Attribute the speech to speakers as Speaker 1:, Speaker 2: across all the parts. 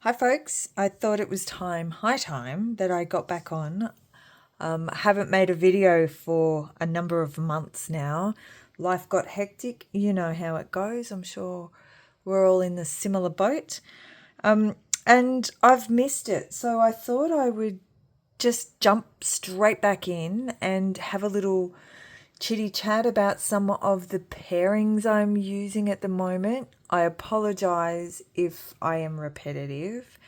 Speaker 1: Hi folks, I thought it was high time that I got back on. I haven't made a video for a number of months now. Life got hectic, you know how it goes. I'm sure we're all in the similar boat. And I've missed it. So I thought I would just jump straight back in and have a little chitty chat about some of the pairings I'm using at the moment. I apologize if I am repetitive.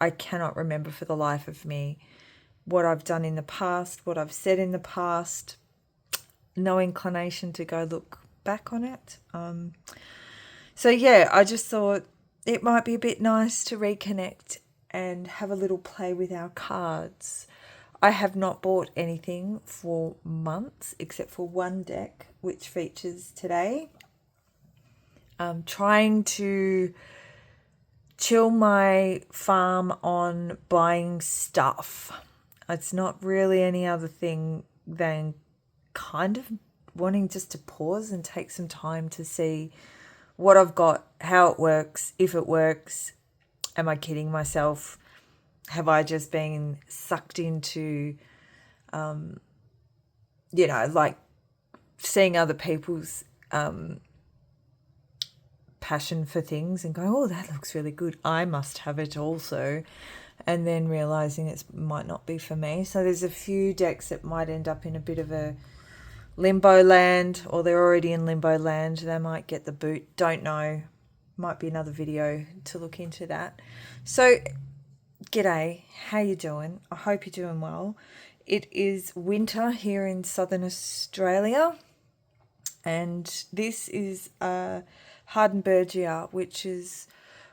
Speaker 1: I cannot remember for the life of me what I've done in the past, what I've said in the past. No inclination to go look back on it. So yeah, I just thought it might be a bit nice to reconnect and have a little play with our cards. I have not bought anything for months except for one deck, which features today. I'm trying to chill my farm on buying stuff. It's not really any other thing than kind of wanting just to pause and take some time to see what I've got, how it works, if it works. Am I kidding myself? Have I just been sucked into, like seeing other people's passion for things and going, oh, that looks really good. I must have it also. And then realizing it might not be for me. So there's a few decks that might end up in a bit of a limbo land, or they're already in limbo land. They might get the boot. Don't know. Might be another video to look into that. So g'day, how you doing? I hope you're doing well. It is winter here in southern Australia, and this is Hardenbergia, which is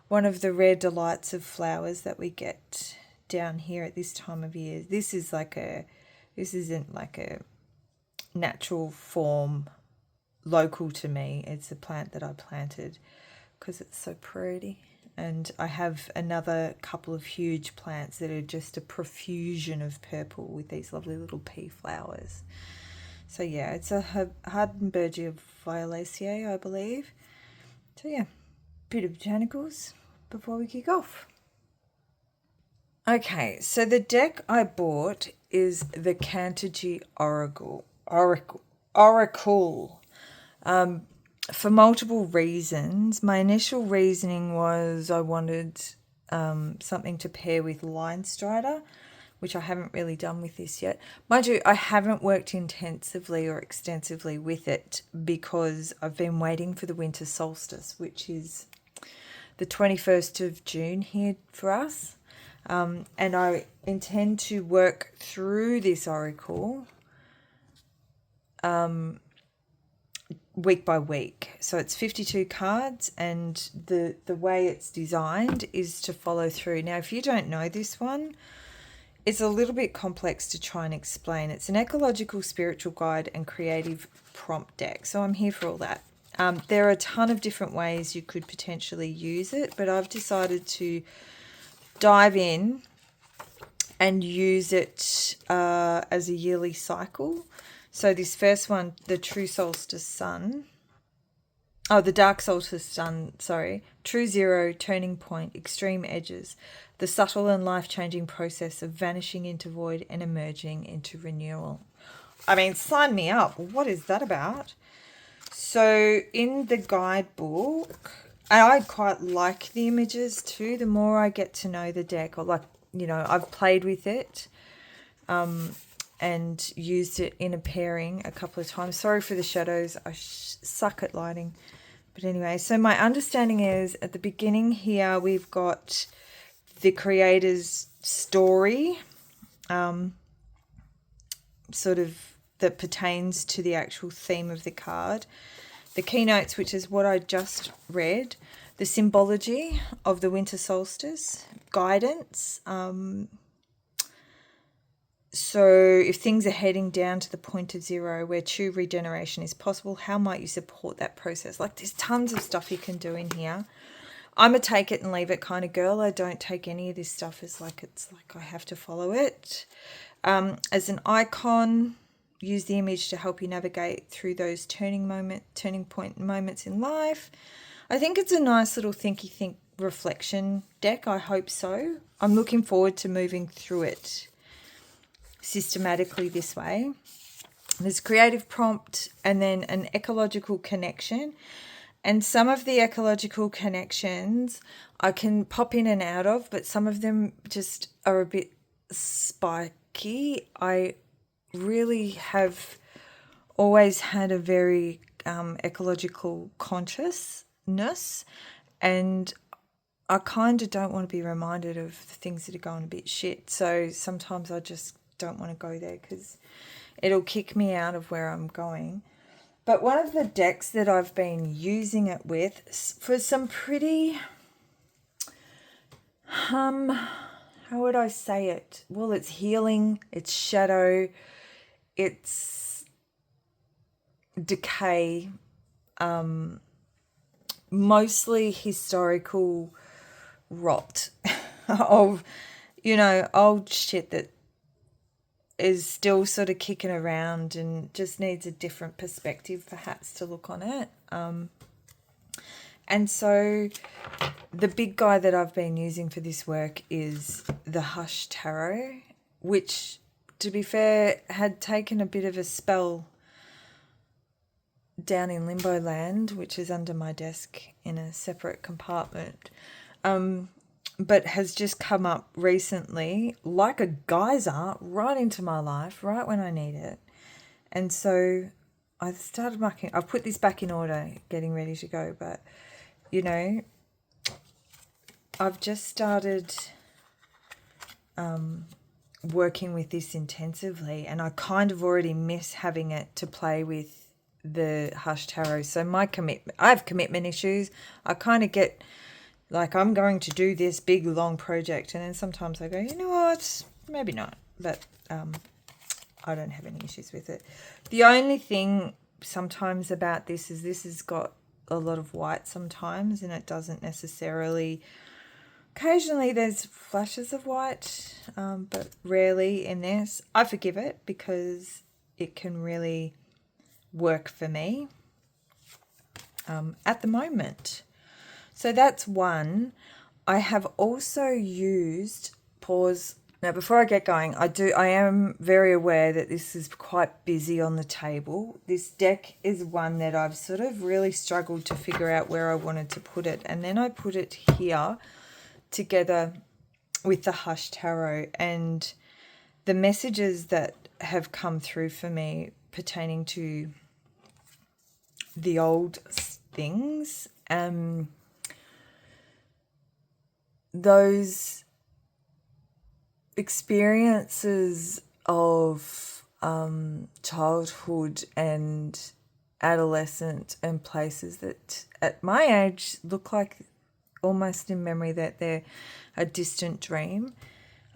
Speaker 1: one of the rare delights of flowers that we get down here at this time of year. This isn't like a natural form local to me. It's a plant that I planted because it's so pretty. And I have another couple of huge plants that are just a profusion of purple with these lovely little pea flowers. So yeah, it's a Hardenbergia violaceae, I believe. So yeah, bit of botanicals before we kick off. Okay, so the deck I bought is the Cantergy Oracle. For multiple reasons. My initial reasoning was I wanted something to pair with Line Strider, which I haven't really done with this yet. Mind you, I haven't worked intensively or extensively with it because I've been waiting for the winter solstice, which is the 21st of June here for us. And I intend to work through this oracle week by week. So it's 52 cards, and the way it's designed is to follow through. Now, if you don't know this one, it's a little bit complex to try and explain. It's an ecological, spiritual guide and creative prompt deck. So I'm here for all that. There are a ton of different ways you could potentially use it, but I've decided to dive in and use it as a yearly cycle. So this first one, the True Solstice Sun. Oh, the Dark Solstice Sun, sorry. True Zero, Turning Point, Extreme Edges. The subtle and life-changing process of vanishing into void and emerging into renewal. I mean, sign me up. What is that about? So in the guidebook, I quite like the images too. The more I get to know the deck, I've played with it. And used it in a pairing a couple of times. Sorry for the shadows. I suck at lighting. But anyway, so my understanding is at the beginning here, we've got the creator's story, sort of that pertains to the actual theme of the card. The keynotes, which is what I just read. The symbology of the winter solstice. Guidance. So if things are heading down to the point of zero where true regeneration is possible, how might you support that process? Like, there's tons of stuff you can do in here. I'm a take it and leave it kind of girl. I don't take any of this stuff as it's like I have to follow it. As an icon, use the image to help you navigate through those turning point moments in life. I think it's a nice little think reflection deck. I hope so. I'm looking forward to moving through it systematically this way. There's creative prompt and then an ecological connection. And some of the ecological connections I can pop in and out of, but some of them just are a bit spiky. I really have always had a very ecological consciousness, and I kind of don't want to be reminded of the things that are going a bit shit. So sometimes I just don't want to go there because it'll kick me out of where I'm going. But one of the decks that I've been using it with for some pretty, how would I say it? Well, it's healing, it's shadow, it's decay, mostly historical rot of, old shit that is still sort of kicking around and just needs a different perspective perhaps to look on it. And so the big guy that I've been using for this work is the Hush Tarot, which, to be fair, had taken a bit of a spell down in limbo land, which is under my desk in a separate compartment, but has just come up recently like a geyser right into my life, right when I need it. And so I started marking, I've put this back in order, getting ready to go, but, I've just started working with this intensively, and I kind of already miss having it to play with the Hush Tarot. So I have commitment issues. I kind of get like, I'm going to do this big long project, and then sometimes I go, you know what, maybe not, but I don't have any issues with it. The only thing sometimes about this is this has got a lot of white sometimes, and it doesn't necessarily, occasionally there's flashes of white, but rarely in this. I forgive it because it can really work for me at the moment. So that's one. I have also used pause. Now, before I get going, I am very aware that this is quite busy on the table. This deck is one that I've sort of really struggled to figure out where I wanted to put it. And then I put it here together with the Hush Tarot, and the messages that have come through for me pertaining to the old things, those experiences of childhood and adolescent and places that at my age look like almost in memory that they're a distant dream,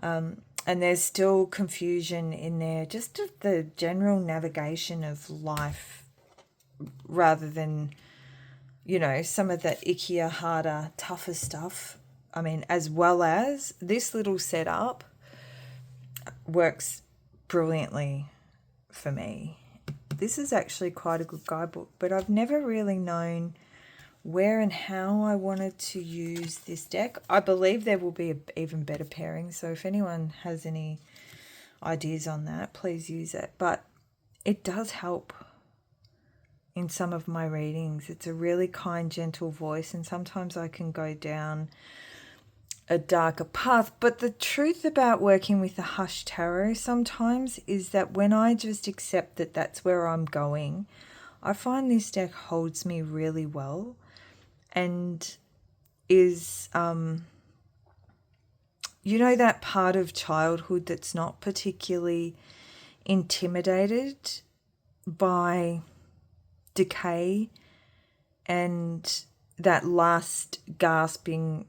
Speaker 1: and there's still confusion in there, just of the general navigation of life rather than, some of the ickier, harder, tougher stuff. I mean, as well as this little setup works brilliantly for me. This is actually quite a good guidebook, but I've never really known where and how I wanted to use this deck. I believe there will be an even better pairing, so if anyone has any ideas on that, please use it. But it does help in some of my readings. It's a really kind, gentle voice, and sometimes I can go down a darker path. But the truth about working with the Hush Tarot sometimes is that when I just accept that that's where I'm going, I find this deck holds me really well and is, that part of childhood that's not particularly intimidated by decay and that last gasping,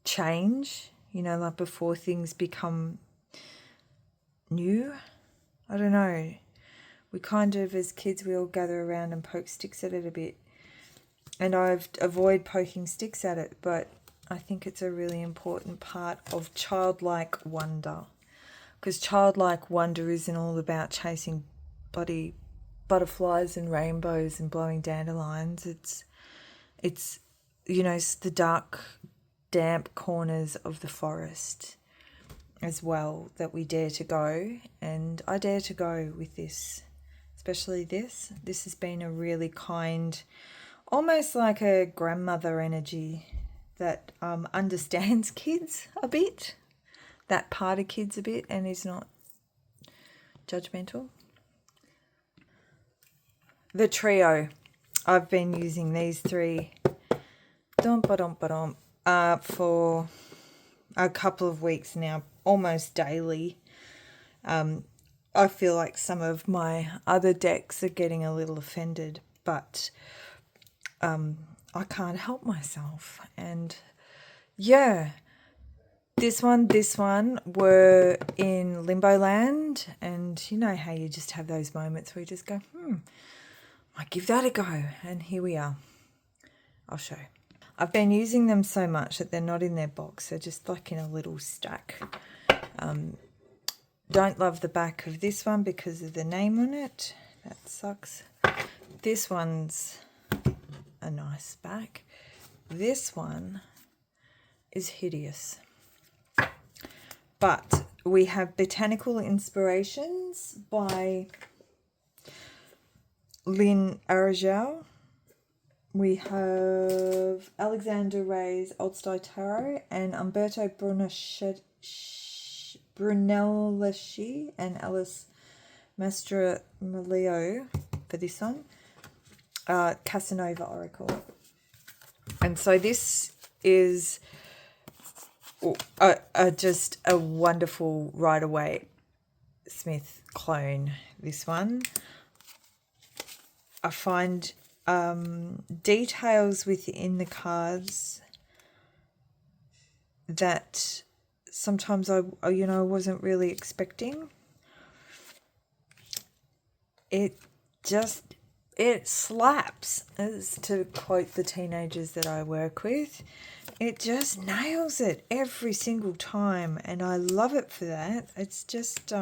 Speaker 1: change, like before things become new. I don't know. We kind of, as kids, we all gather around and poke sticks at it a bit. And I avoid poking sticks at it, but I think it's a really important part of childlike wonder. Because childlike wonder isn't all about chasing butterflies and rainbows and blowing dandelions. It's the dark, damp corners of the forest as well that we dare to go. And I dare to go with this, especially this. This has been a really kind, almost like a grandmother energy that understands kids a bit, that part of kids a bit, and is not judgmental. The trio, I've been using these three for a couple of weeks now, almost daily. I feel like some of my other decks are getting a little offended, but I can't help myself. And yeah, this one were in limbo land, and you know how you just have those moments where you just go, I give that a go, and here we are. I'll show. I've been using them so much that they're not in their box. They're just like in a little stack. Don't love the back of this one because of the name on it. That sucks. This one's a nice back. This one is hideous. But we have Botanical Inspirations by Lynn Aragel. We have Alexander Ray's Old Style Tarot and Umberto Brunelleschi and Alice Mastromaleo for this one. Casanova Oracle. And so this is just a wonderful Rider-Waite Smith clone, this one. I find details within the cards that sometimes I wasn't really expecting. It slaps, as to quote the teenagers that I work with. It just nails it every single time, and I love it for that. It's just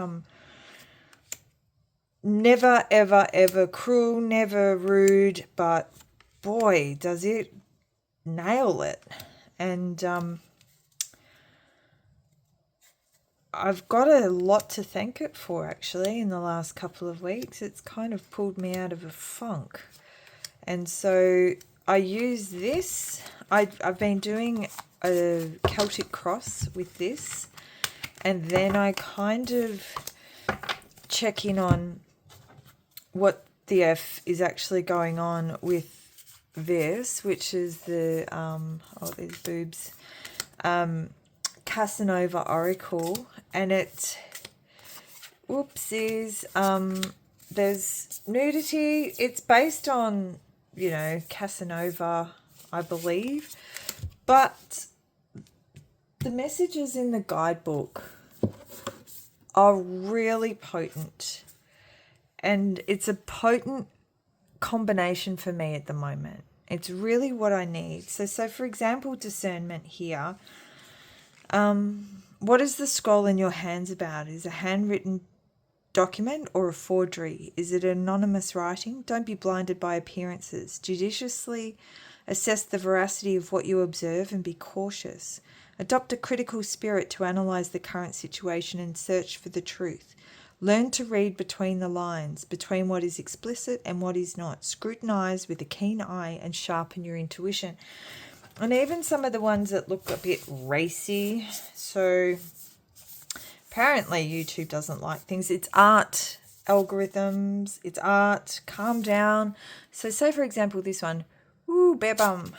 Speaker 1: never, ever, ever cruel, never rude, but boy, does it nail it. And I've got a lot to thank it for, actually, in the last couple of weeks. It's kind of pulled me out of a funk. And so I use this. I've been doing a Celtic cross with this, and then I kind of check in on what the F is actually going on with this, which is the these boobs, Casanova Oracle, and it there's nudity. It's based on Casanova, I believe, but the messages in the guidebook are really potent. And it's a potent combination for me at the moment. It's really what I need. So for example, discernment here. What is the scroll in your hands about? Is a handwritten document or a forgery? Is it anonymous writing? Don't be blinded by appearances. Judiciously assess the veracity of what you observe and be cautious. Adopt a critical spirit to analyze the current situation and search for the truth. Learn to read between the lines, between what is explicit and what is not. Scrutinize with a keen eye and sharpen your intuition. And even some of the ones that look a bit racy. So apparently YouTube doesn't like things. It's art, algorithms, it's art, calm down. So say, for example, this one, bear bum.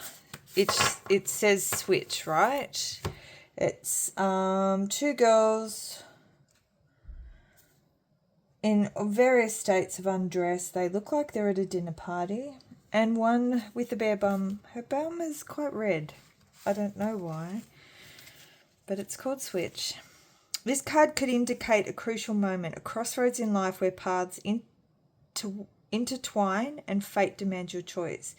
Speaker 1: It says switch, right? It's two girls in various states of undress. They look like they're at a dinner party. And one with a bare bum. Her bum is quite red. I don't know why. But it's called Switch. This card could indicate a crucial moment, a crossroads in life where paths intertwine and fate demands your choice.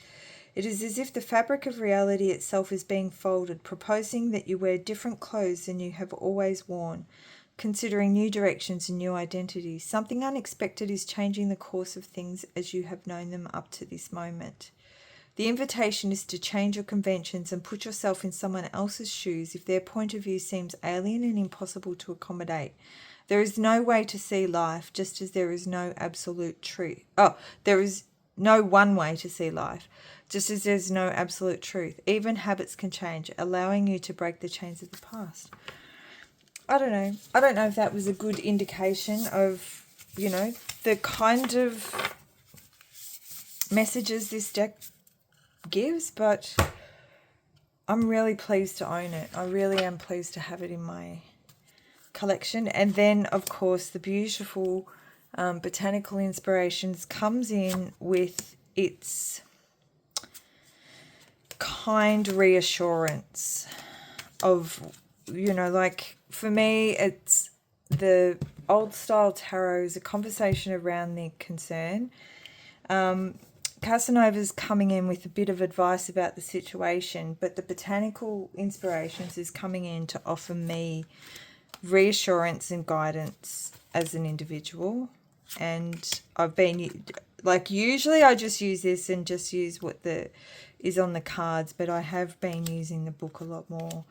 Speaker 1: It is as if the fabric of reality itself is being folded, proposing that you wear different clothes than you have always worn. Considering new directions and new identities. Something unexpected is changing the course of things as you have known them up to this moment. The invitation is to change your conventions and put yourself in someone else's shoes if their point of view seems alien and impossible to accommodate. There is no way to see life, just as there is no absolute truth. Oh, there is no one way to see life, just as there's no absolute truth. Even habits can change, allowing you to break the chains of the past. I don't know. I don't know if that was a good indication of, you know, the kind of messages this deck gives, but I'm really pleased to own it. I really am pleased to have it in my collection. And then, of course, the beautiful Botanical Inspirations comes in with its kind reassurance of, you know, like for me, it's the old style tarot is a conversation around the concern. Casanova's coming in with a bit of advice about the situation, but the Botanical Inspirations is coming in to offer me reassurance and guidance as an individual. And I've been, like, usually I just use this and just use what is on the cards, but I have been using the book a lot more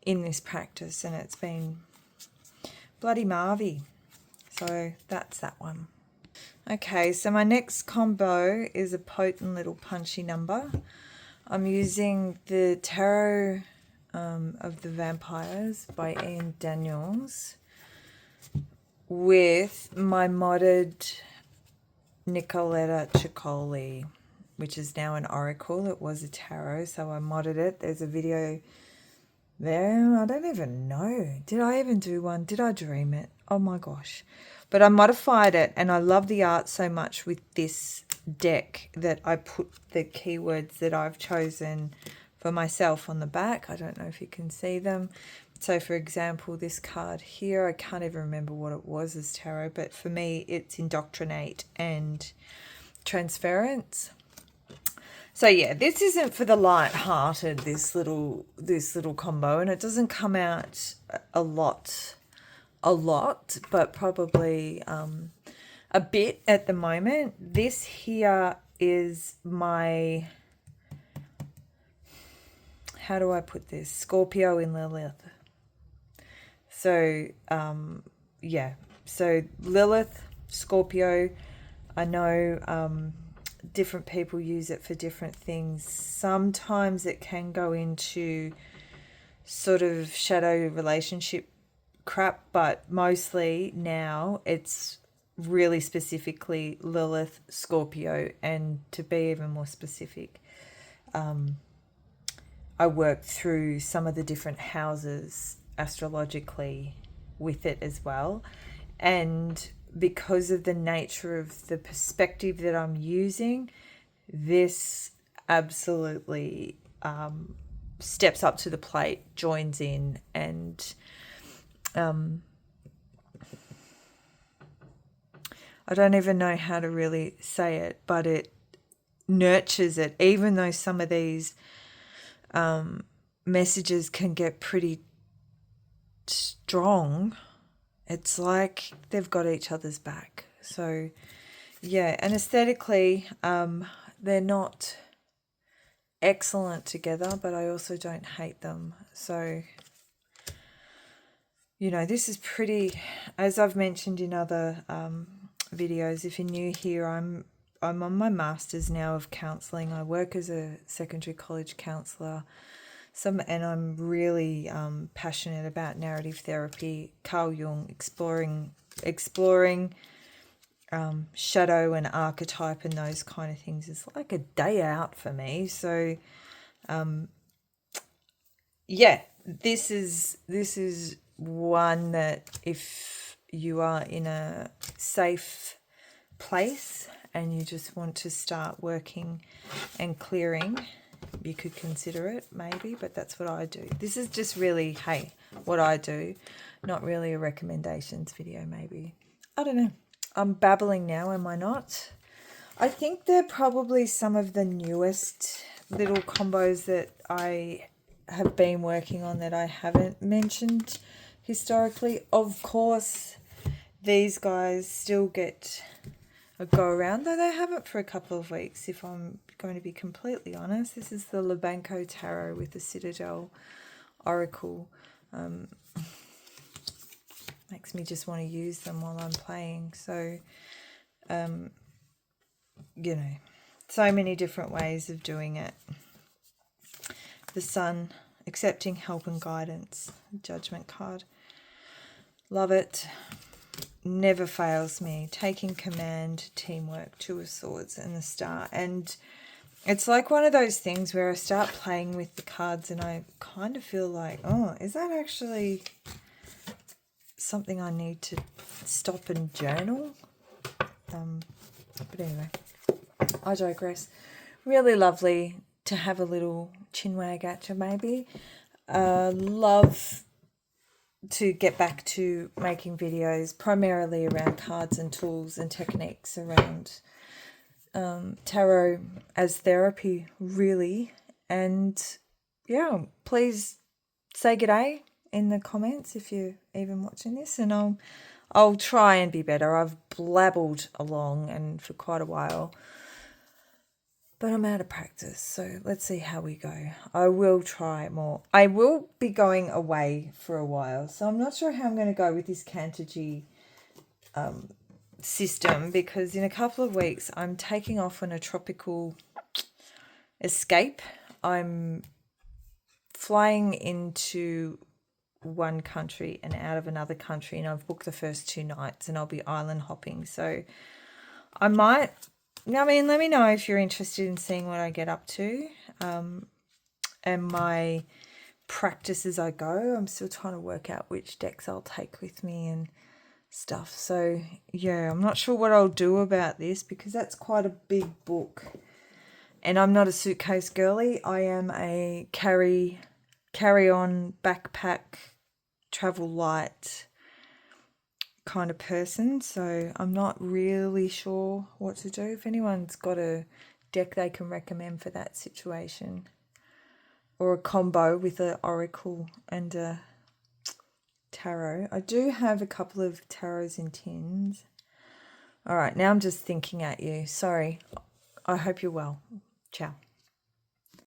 Speaker 1: in this practice, and it's been bloody marvy. So that's that one. Okay, so my next combo is a potent little punchy number. I'm using the Tarot of the Vampires by Ian Daniels with my modded Nicoletta Ciccoli, which is now an oracle. It was a tarot, so I modded it. There's a video there. I don't even know. Did I even do one? Did I dream it? Oh my gosh. But I modified it, and I love the art so much with this deck that I put the keywords that I've chosen for myself on the back. I don't know if you can see them. So, for example, this card here, I can't even remember what it was as tarot, but for me, it's indoctrinate and transference. So yeah, this isn't for the light-hearted, this little combo, and it doesn't come out a lot, but probably a bit at the moment. This here is my, how do I put this? Scorpio in Lilith. So, yeah. So Lilith, Scorpio, I know different people use it for different things. Sometimes it can go into sort of shadow relationship crap, but mostly now it's really specifically Lilith, Scorpio, and to be even more specific, I worked through some of the different houses astrologically with it as well. And because of the nature of the perspective that I'm using, this absolutely steps up to the plate, joins in, and I don't even know how to really say it, but it nurtures it, even though some of these messages can get pretty strong. It's like they've got each other's back. So yeah, and aesthetically they're not excellent together, but I also don't hate them. So, you know, this is pretty, as I've mentioned in other videos, if you're new here, I'm on my Masters now of Counselling. I work as a secondary college counsellor, and I'm really passionate about narrative therapy, Carl Jung, exploring shadow and archetype and those kind of things. It's like a day out for me. So yeah, this is one that if you are in a safe place and you just want to start working and clearing, you could consider it maybe, but that's what I do. This is just really, hey, what I do, not really a recommendations video maybe. I don't know. I'm babbling now, am I not? I think they're probably some of the newest little combos that I have been working on that I haven't mentioned historically. Of course, these guys still get a go around, though they haven't for a couple of weeks, if I'm going to be completely honest. This is the Labanco Tarot with the Citadel Oracle. Makes me just want to use them while I'm playing. So, you know, so many different ways of doing it. The Sun, accepting help and guidance, Judgment card. Love it. Never fails me. Taking command, teamwork, Two of Swords, and the Star. And it's like one of those things where I start playing with the cards and I kind of feel like, oh, is that actually something I need to stop and journal? But anyway, I digress. Really lovely to have a little chinwag at you, maybe. Love to get back to making videos primarily around cards and tools and techniques around tarot as therapy, really. And yeah, please say g'day in the comments if you're even watching this, and I'll try and be better. I've blabbled along and for quite a while, but I'm out of practice, so let's see how we go. I will try more. I will be going away for a while, so I'm not sure how I'm going to go with this Cantergy system, because in a couple of weeks I'm taking off on a tropical escape. I'm flying into one country and out of another country, and I've booked the first 2 nights, and I'll be island hopping. So I might... I mean, let me know if you're interested in seeing what I get up to and my practice as I go. I'm still trying to work out which decks I'll take with me and stuff. So, yeah, I'm not sure what I'll do about this, because that's quite a big book. And I'm not a suitcase girly. I am a carry-on, backpack, travel light kind of person, so I'm not really sure what to do. If anyone's got a deck they can recommend for that situation, or a combo with an oracle and a tarot. I do have a couple of tarots in tins. All right, now I'm just thinking at you. Sorry. I hope you're well. Ciao.